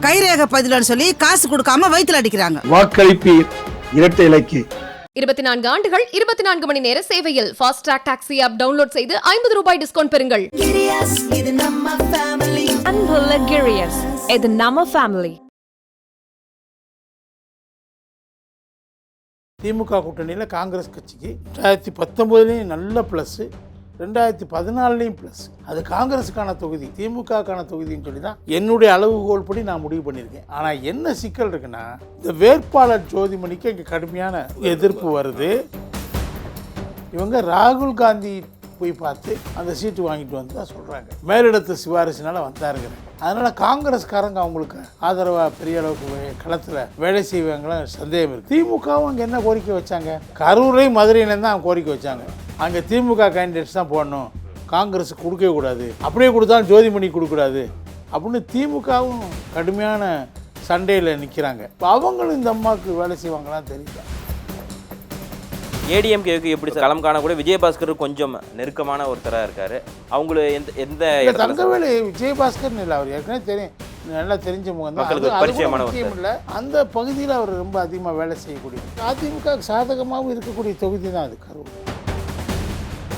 கைரேக பதிலன்னு சொல்லி காசு கொடுக்காம வயித்துல அடிக்கிறாங்க. வாக்களிப்பீர் இரட்டை இலைக்கு. 24 ஆண்டுகள் 24 மணி நேர சேவையில் fast track taxi app download செய்து 50 ரூபாய் டிஸ்கவுண்ட் பெறுங்கள். அன்புள்ள கிரியஸ், இது நம்ம ஃபேமிலி. திமுக கூட்டணியில் காங்கிரஸ் கட்சிக்கு 2019 நல்ல ப்ளஸ்ஸு, 2014 ப்ளஸ். அது காங்கிரஸுக்கான தொகுதி, திமுகக்கான தொகுதின்னு சொல்லி தான் என்னுடைய அளவுகோல் படி நான் முடிவு பண்ணியிருக்கேன். ஆனால் என்ன சிக்கல் இருக்குன்னா, இந்த வேட்பாளர் ஜோதிமணிக்கு இங்கே கடுமையான எதிர்ப்பு வருது. இவங்க ராகுல் காந்தி போய் பார்த்து அந்த சீட்டு வாங்கிட்டு வந்து தான் சொல்கிறாங்க. மேலிடத்து சிபாரிசுனால வந்தாருங்கிறேன். அதனால் காங்கிரஸ்காரங்க அவங்களுக்கு ஆதரவாக பெரிய அளவுக்கு களத்தில் வேலை செய்வாங்களா சந்தேகம் இருக்குது. திமுகவும் அங்கே என்ன கோரிக்கை வச்சாங்க? கரூரையும் மதுரையிலேருந்து தான் அவங்க கோரிக்கை வச்சாங்க. அங்கே திமுக கேண்டிடேட்ஸ் தான் போடணும், காங்கிரஸுக்கு கொடுக்கவே கூடாது, அப்படியே கொடுத்தாலும் ஜோதிமணி கொடுக்கூடாது அப்படின்னு திமுகவும் கடுமையான சண்டையில் நிற்கிறாங்க. இப்போ அவங்களும் இந்த அம்மாவுக்கு வேலை செய்வாங்களான்னு தெரியல. ஏடிஎம்கேவுக்கு எப்படி களம் காணக்கூட விஜயபாஸ்கர் கொஞ்சம் நெருக்கமான ஒருத்தராக இருக்காரு. அவங்கள எந்த தங்கவேலு விஜயபாஸ்கர்னு இல்லை, அவர் ஏற்கனவே தெரியும், நல்லா தெரிஞ்ச முகம் தான், பரிச்சயமான முக்கியம் இல்லை. அந்த பகுதியில் அவர் ரொம்ப அதிகமாக வேலை செய்யக்கூடிய, அதிமுக சாதகமாகவும் இருக்கக்கூடிய தொகுதி தான் அது கரூர்.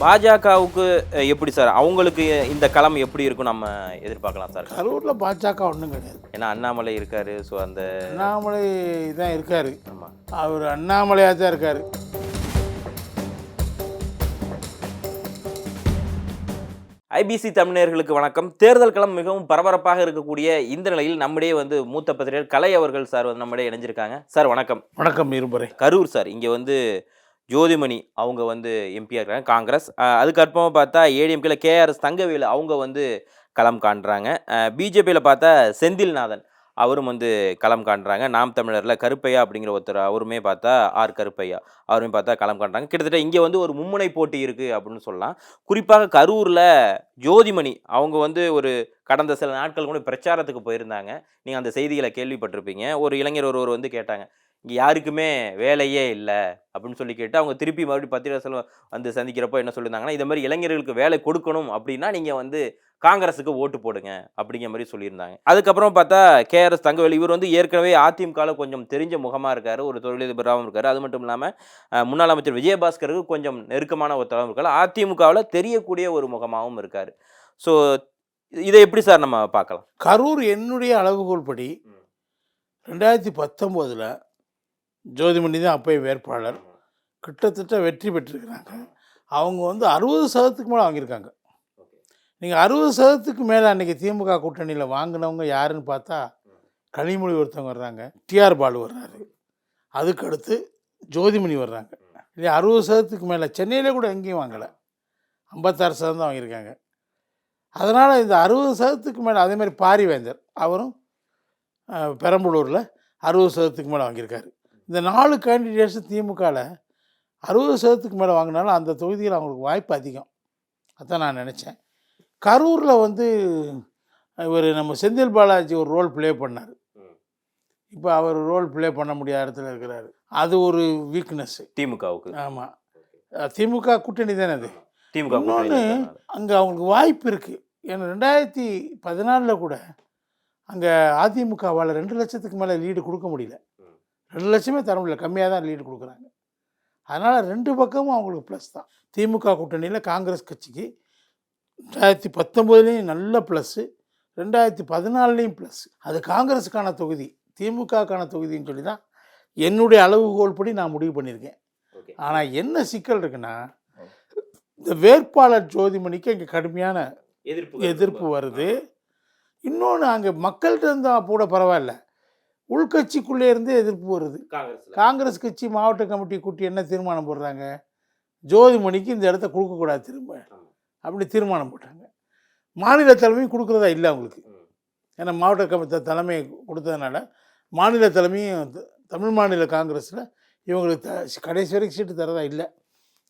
பாஜகவுக்கு எப்படி சார், அவங்களுக்கு இந்த களம் எப்படி இருக்கும் நம்ம எதிர்பார்க்கலாம் சார்? கரூரில் பாஜக ஒன்றும் கிடையாது. ஏன்னா அண்ணாமலை இருக்காரு. ஸோ அந்த அண்ணாமலை தான் இருக்காரு. ஆமாம், அவர் அண்ணாமலையாக தான் இருக்காரு. ஐபிசி தமிழர்களுக்கு வணக்கம். தேர்தல் களம் மிகவும் பரபரப்பாக இருக்கக்கூடிய இந்த நிலையில் நம்மிடையே மூத்த பத்திரிகையாளர் கலை அவர்கள் சார் நம்மிடையே இணைஞ்சிருக்காங்க. சார் வணக்கம். வணக்கம் இருமுறை. கரூர் சார், இங்கே ஜோதிமணி அவங்க எம்பியாக இருக்காங்க காங்கிரஸ். அதுக்கப்புறமா பார்த்தா ஏடிஎம்கேல கேஆர்எஸ் தங்கவேலு அவங்க களம் காண்றாங்க. பிஜேபியில் பார்த்தா செந்தில்நாதன் அவரும் களம் காண்றாங்க. நாம் தமிழரில் கருப்பையா அப்படிங்கிற ஒருத்தர், அவருமே பார்த்தா கருப்பையா அவருமே பார்த்தா களம் காண்றாங்க. கிட்டத்தட்ட இங்கே ஒரு மும்முனை போட்டி இருக்குது அப்படின்னு சொல்லலாம். குறிப்பாக கரூரில் ஜோதிமணி அவங்க ஒரு கடந்த சில நாட்கள் கூட பிரச்சாரத்துக்கு போயிருந்தாங்க. நீங்கள் அந்த செய்திகளை கேள்விப்பட்டிருப்பீங்க. ஒரு இளைஞர் ஒருவர் கேட்டாங்க, இங்கே யாருக்குமே வேலையே இல்லை அப்படின்னு சொல்லி கேட்டு அவங்க திருப்பி மறுபடியும் பத்திரிகை செல்வம் சந்திக்கிறப்போ என்ன சொல்லியிருந்தாங்கன்னா, இதை மாதிரி இளைஞர்களுக்கு வேலை கொடுக்கணும் அப்படின்னா நீங்கள் காங்கிரஸுக்கு ஓட்டு போடுங்க அப்படிங்கிற மாதிரி சொல்லியிருந்தாங்க. அதுக்கப்புறம் பார்த்தா கேஆர்எஸ் தங்கவேலு இவர் ஏற்கனவே அதிமுகவில் கொஞ்சம் தெரிஞ்ச முகமாக இருக்கார், ஒரு தொழிலதிபராகவும் இருக்கார். அது மட்டும் இல்லாமல் முன்னாள் அமைச்சர் விஜயபாஸ்கருக்கு கொஞ்சம் நெருக்கமான ஒருத்தராகவும் இருக்கார். அதிமுகவில் தெரியக்கூடிய ஒரு முகமாகவும் இருக்கார். ஸோ இதை எப்படி சார் நம்ம பார்க்கலாம்? கரூர் என்னுடைய அளவுகோல் படி 2019 ஜோதிமணி தான் அப்போயே வேட்பாளர், கிட்டத்தட்ட வெற்றி பெற்றிருக்கிறாங்க. அவங்க 60% மேலே வாங்கியிருக்காங்க. நீங்கள் 60% மேலே அன்றைக்கி திமுக கூட்டணியில் வாங்கினவங்க யாருன்னு பார்த்தா கனிமொழி ஒருத்தவங்க வர்றாங்க, டிஆர் பாலு வர்றாரு, அதுக்கடுத்து ஜோதிமணி வர்றாங்க. இல்லை 60% மேலே சென்னையில் கூட எங்கேயும் வாங்கலை, 56% தான் வாங்கியிருக்காங்க. அதனால் இந்த 60% மேலே அதேமாதிரி பாரிவேந்தர் அவரும் பெரம்பலூரில் 60% மேலே வாங்கியிருக்காரு. இந்த 4 கேண்டிடேட்ஸும் திமுகவில் 60% மேலே வாங்கினாலும் அந்த தொகுதியில் அவங்களுக்கு வாய்ப்பு அதிகம். அதான் நான் நினச்சேன். கரூரில் இவர் நம்ம செந்தில் பாலாஜி ஒரு ரோல் ப்ளே பண்ணார். இப்போ அவர் ரோல் ப்ளே பண்ண முடியாத இடத்துல இருக்கிறாரு. அது ஒரு வீக்னஸ்ஸு திமுகவுக்கு. ஆமாம், திமுக கூட்டணி தானே அது. திமுக இன்னொன்று அங்கே அவங்களுக்கு வாய்ப்பு இருக்குது. ஏன்னா 2014 கூட அங்கே அதிமுகவால் 2 லட்சத்துக்கு மேலே லீடு கொடுக்க முடியல. 2 லட்சமே தர முடியல, கம்மியாக தான் லீடு கொடுக்குறாங்க. அதனால் 2 பக்கமும் அவங்களுக்கு ப்ளஸ் தான். திமுக கூட்டணியில் காங்கிரஸ் கட்சிக்கு 2019 நல்ல ப்ளஸ்ஸு, 2014 ப்ளஸ். அது காங்கிரஸுக்கான தொகுதி, திமுகக்கான தொகுதின்னு சொல்லி தான் என்னுடைய அளவுகோல் படி நான் முடிவு பண்ணியிருக்கேன். ஆனால் என்ன சிக்கல் இருக்குன்னா, இந்த வேட்பாளர் ஜோதிமணிக்கு இங்கே கடுமையான எதிர்ப்பு வருது. இன்னொன்று, அங்கே மக்கள்கிட்ட இருந்தால் கூட பரவாயில்ல, உள்கட்சிக்குள்ளே இருந்தே எதிர்ப்பு வருது. காங்கிரஸ் கட்சி மாவட்ட கமிட்டி கூட்டி என்ன தீர்மானம் போடுறாங்க, ஜோதிமணிக்கு இந்த இடத்த கொடுக்கக்கூடாது திரும்ப அப்படி தீர்மானம் போட்டாங்க. மாநில தலைமையும் கொடுக்குறதா இல்லை அவங்களுக்கு. ஏன்னா மாவட்ட கமிட்டி தலைமை கொடுத்ததுனால மாநில தலைமையும் தமிழ் மாநில காங்கிரஸில் இவங்களுக்கு கடைசி வரைக்கும் சீட்டு தரதா இல்லை.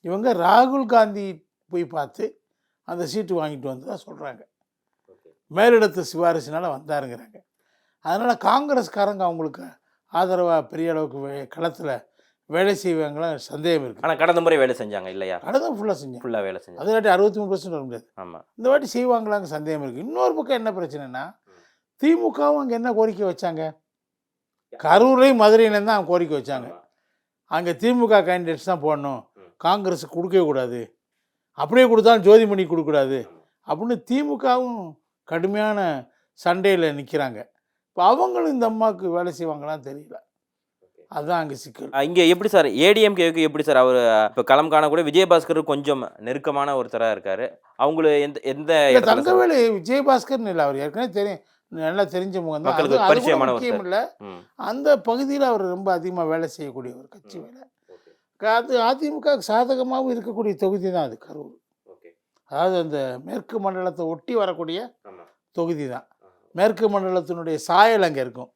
இவங்க ராகுல் காந்தி போய் பார்த்து அந்த சீட்டு வாங்கிட்டு வந்து தான் சொல்கிறாங்க. மேலிடத்து சிபாரிசுனால வந்தாருங்கிறாங்க. அதனால் காங்கிரஸ்காரங்க அவங்களுக்கு ஆதரவாக பெரிய அளவுக்கு களத்தில் வேலை செய்வாங்களா சந்தேகம் இருக்குது. ஆனால் கடந்த முறை வேலை செஞ்சாங்க இல்லையா? கடந்த ஃபுல்லாக வேலை செஞ்சாங்க. அது வாட்டி 63% வர முடியாது. ஆமாம், இந்த வாட்டி செய்வாங்களாங்க சந்தேகம் இருக்குது. இன்னொரு பக்கம் என்ன பிரச்சனைனா, திமுகவும் அங்கே என்ன கோரிக்கை வச்சாங்க? கரூர்லேயும் மதுரையிலேருந்து தான் கோரிக்கை வச்சாங்க. அங்கே திமுக கேண்டிடேட்ஸ் தான் போடணும், காங்கிரஸ் கொடுக்கவே கூடாது, அப்படியே கொடுத்தாலும் ஜோதிமணி கொடுக்கூடாது அப்படின்னு திமுகவும் கடுமையான சண்டையில் நிற்கிறாங்க. இப்போ அவங்களும் இந்த அம்மாவுக்கு வேலை செய்வாங்களான்னு தெரியல. அதுதான் அங்கே சிக்கல். இங்கே எப்படி சார் ஏடிஎம்கேவுக்கு எப்படி சார் அவர் இப்போ களம் காணக்கூடிய விஜயபாஸ்கர் கொஞ்சம் நெருக்கமான ஒருத்தராக இருக்காரு. அவங்கள எந்த தங்கவேலு விஜயபாஸ்கர்னு இல்லை, அவர் ஏற்கனவே தெரியும், நல்லா தெரிஞ்ச முகம் தான், மக்களுக்கு பரிச்சயமான முக்கியம் இல்லை. அந்த பகுதியில் அவர் ரொம்ப அதிகமாக வேலை செய்யக்கூடிய ஒரு கட்சி வேலை. அது அதிமுக சாதகமாகவும் இருக்கக்கூடிய தொகுதி தான் அது கரூர். அதாவது அந்த மேற்கு மண்டலத்தை ஒட்டி வரக்கூடிய தொகுதி தான். மேற்கு மண்டலத்தினுடைய சாயல் அங்கே இருக்கும்,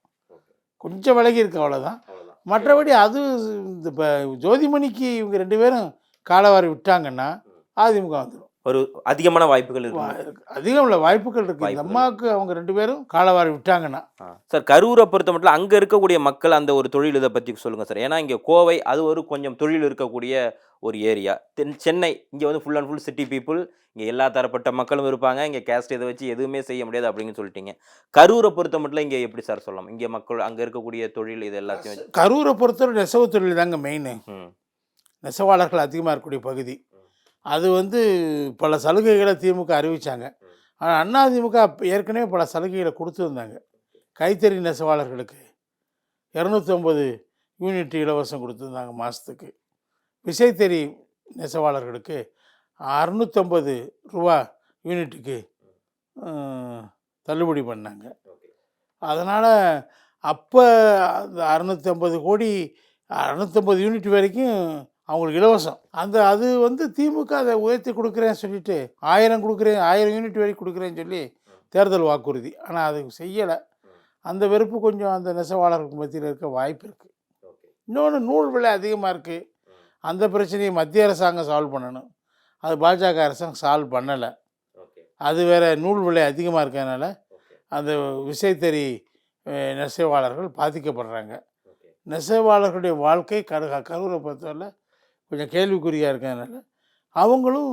கொஞ்சம் விலகி இருக்கு, அவ்வளோதான். மற்றபடி அது இந்த இப்போ ஜோதிமணிக்கு இவங்க 2 பேரும் காலவாரி விட்டாங்கன்னா அதிமுக வந்துடும். ஒரு அதிகமான வாய்ப்புகள் இருக்கு. அதிகம் உள்ள வாய்ப்புகள் இருக்கு. இந்த அம்மாவுக்கு அவங்க 2 பேரும் காலவாரி விட்டாங்கன்னா. சார் கரூரை பொறுத்த மட்டும் அங்கே இருக்கக்கூடிய மக்கள் அந்த ஒரு தொழில் இதை பற்றி சொல்லுங்கள் சார். ஏன்னா இங்கே கோவை அது ஒரு கொஞ்சம் தொழில் இருக்கக்கூடிய ஒரு ஏரியா. சென்னை இங்கே வந்து full and full city people, இங்கே எல்லா தரப்பட்ட மக்களும் இருப்பாங்க. இங்கே கேஸ்ட் இதை வச்சு எதுவுமே செய்ய முடியாது அப்படின்னு சொல்லிட்டீங்க. கரூரை பொறுத்த மட்டும் இங்கே எப்படி சார் சொல்லலாம்? இங்கே மக்கள் அங்கே இருக்கக்கூடிய தொழில் இது எல்லாத்தையும் கரூரை பொறுத்தவரை நெசவு தொழில் தாங்க மெயின். நெசவாளர்கள் அதிகமாக இருக்கக்கூடிய பகுதி. அது வந்து பல சலுகைகளை திமுக அறிவித்தாங்க. ஆனால் அதிமுக ஏற்கனவே பல சலுகைகளை கொடுத்துருந்தாங்க. கைத்தறி நெசவாளர்களுக்கு 250 யூனிட் இலவசம் கொடுத்துருந்தாங்க மாதத்துக்கு. விசைத்தறி நெசவாளர்களுக்கு 650 ரூபா யூனிட்டுக்கு தள்ளுபடி பண்ணாங்க. அதனால் அப்போ அந்த 650 கோடி 650 யூனிட் வரைக்கும் அவங்களுக்கு இலவசம். அது வந்து திமுக அதை உயர்த்தி கொடுக்குறேன்னு சொல்லிட்டு 1000 கொடுக்குறேன், 1000 யூனிட் வரைக்கும் கொடுக்குறேன்னு சொல்லி தேர்தல் வாக்குறுதி. ஆனால் அது செய்யலை. அந்த வெறுப்பு கொஞ்சம் அந்த நெசவாளர்களுக்கு மத்தியில் இருக்க வாய்ப்பு இருக்குது. இன்னொன்று நூல் விலை அதிகமாக இருக்குது. அந்த பிரச்சனையை மத்திய அரசாங்கம் சால்வ் பண்ணணும். அது பாஜக அரசாங்கம் சால்வ் பண்ணலை. அது வேறு, நூல் விலை அதிகமாக இருக்கிறதுனால அந்த விசைத்தறி நெசவாளர்கள் பாதிக்கப்படுறாங்க. நெசவாளர்களுடைய வாழ்க்கை கரூரை பொறுத்தவரை கொஞ்சம் கேள்விக்குறியாக இருக்கிறதுனால அவங்களும்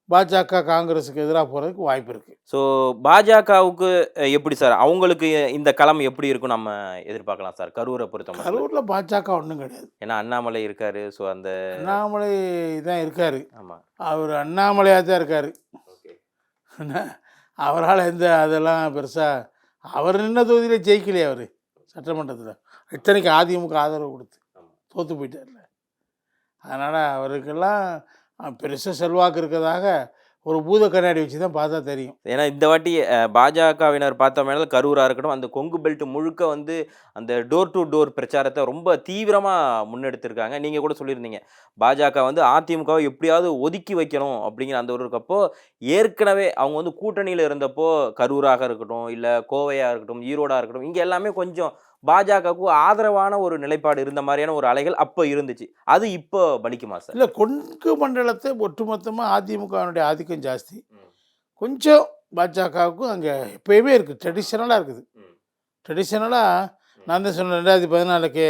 பாஜக காங்கிரஸுக்கு எதிராக போகிறதுக்கு வாய்ப்பு இருக்குது. ஸோ பாஜகவுக்கு எப்படி சார் அவங்களுக்கு இந்த களம் எப்படி இருக்கும் நம்ம எதிர்பார்க்கலாம் சார் கரூரை பொறுத்த? கரூரில் பாஜக ஒன்றும் கிடையாது. ஏன்னா அண்ணாமலை இருக்காரு. ஸோ அந்த அண்ணாமலை தான் இருக்கார். ஆமாம், அவர் அண்ணாமலையாக தான் இருக்கார். அவரால் அதெல்லாம் பெருசாக அவர் நின்ன தொகுதியில் ஜெயிக்கலையே. அவர் சட்டமன்றத்தில் இத்தனைக்கு அதிமுக ஆதரவு கொடுத்து தோற்று போயிட்டார்ல. அதனால் அவருக்கெல்லாம் பெருசாக செல்வாக்கு இருக்கிறதாக ஒரு பூத கண்ணாடி வச்சு தான் பார்த்தா தெரியும். ஏன்னா இந்த வாட்டி பாஜகவினர் பார்த்தோம்னா கரூராக இருக்கட்டும், அந்த கொங்கு பெல்ட் முழுக்க வந்து அந்த டோர் டு டோர் பிரச்சாரத்தை ரொம்ப தீவிரமாக முன்னெடுத்திருக்காங்க. நீங்கள் கூட சொல்லியிருந்தீங்க பாஜக வந்து அதிமுகவை எப்படியாவது ஒதுக்கி வைக்கணும் அப்படிங்கிற அந்த ஒரு இருக்கப்போ, ஏற்கனவே அவங்க வந்து கூட்டணியில் இருந்தப்போ கரூராக இருக்கட்டும், இல்லை கோவையாக இருக்கட்டும், ஈரோடாக இருக்கட்டும், இங்கே எல்லாமே கொஞ்சம் பாஜகவுக்கு ஆதரவான ஒரு நிலைப்பாடு இருந்த மாதிரியான ஒரு அலைகள் அப்போ இருந்துச்சு. அது இப்போ பலிக்குமா சார்? இல்லை, கொங்கு மண்டலத்தை ஒட்டுமொத்தமாக அதிமுகவினுடைய ஆதிக்கம் ஜாஸ்தி. கொஞ்சம் பாஜகவுக்கும் அங்கே எப்பயுமே இருக்குது, ட்ரெடிஷ்னலாக இருக்குது. ட்ரெடிஷ்னலாக நான் தான் சொன்னேன், 2014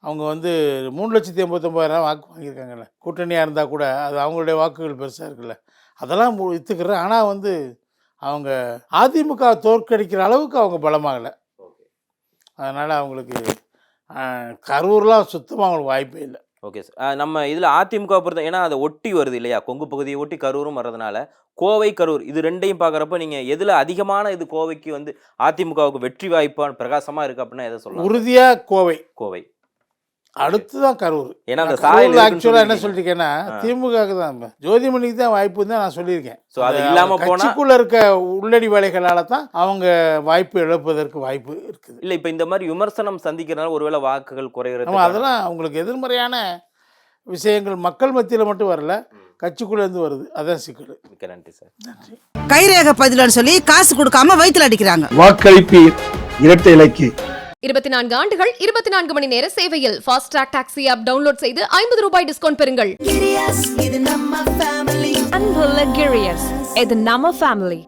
அவங்க வந்து 3,89,000 வாக்கு வாங்கியிருக்காங்கல்ல. கூட்டணியாக இருந்தால் கூட அது அவங்களுடைய வாக்குகள் பெருசாக இருக்குல்ல, அதெல்லாம் விற்றுக்கிறேன். ஆனால் வந்து அவங்க அதிமுக தோற்கடிக்கிற அளவுக்கு அவங்க பலமாகலை. அதனால் அவங்களுக்கு கரூர்லாம் சுத்தமாக அவங்களுக்கு வாய்ப்பே இல்லை. Okay sir. நம்ம இதில் அதிமுக பொறுத்த, ஏன்னா அதை ஒட்டி வருது இல்லையா, கொங்கு பகுதியை ஒட்டி கரூரும் வர்றதுனால கோவை கரூர் இது ரெண்டையும் பார்க்குறப்ப நீங்கள் எதில் அதிகமான இது கோவைக்கு வந்து அதிமுகவுக்கு வெற்றி வாய்ப்பான பிரகாசமாக இருக்குது அப்படின்னா எதை சொல்லலாம்? உறுதியாக கோவை அடுத்துதான் கரூர். ஏன்னா அந்த ஆக்சுவலாக என்ன சொல்லியிருக்கேன்னா திமுக தான், ஜோதிமணிக்கு தான் வாய்ப்பு தான் நான் சொல்லியிருக்கேன். ஸோ அது இல்லாமல் கட்சிக்குள்ளே இருக்க உள்ளடி வேலைகளால் தான் அவங்க வாய்ப்பு இழப்பதற்கு வாய்ப்பு இருக்குது. இல்லை, இப்போ இந்த மாதிரி விமர்சனம் சந்திக்கிறதுனால ஒருவேளை வாக்குகள் குறைகிறது. அதெல்லாம் அவங்களுக்கு எதிர்மறையான விஷயங்கள் மக்கள் மத்தியில் மட்டும் வரல, கட்சிக்குள்ளேருந்து வருது. அதான் சிக்கல். மிக்க நன்றி சார். நன்றி. கைரேகை பதிலன்னு சொல்லி காசு கொடுக்காம வயிற்றுல அடிக்கிறாங்க. வாக்களிப்பீர் இரட்டை இலைக்கு. 24 ஆண்டுகள் 24 மணி நேர சேவையில் fast track taxi app download செய்து ₹50 டிஸ்கவுண்ட் பெறுங்கள். அன்புள்ள கிரியஸ், இது நம்ம ஃபேமிலி.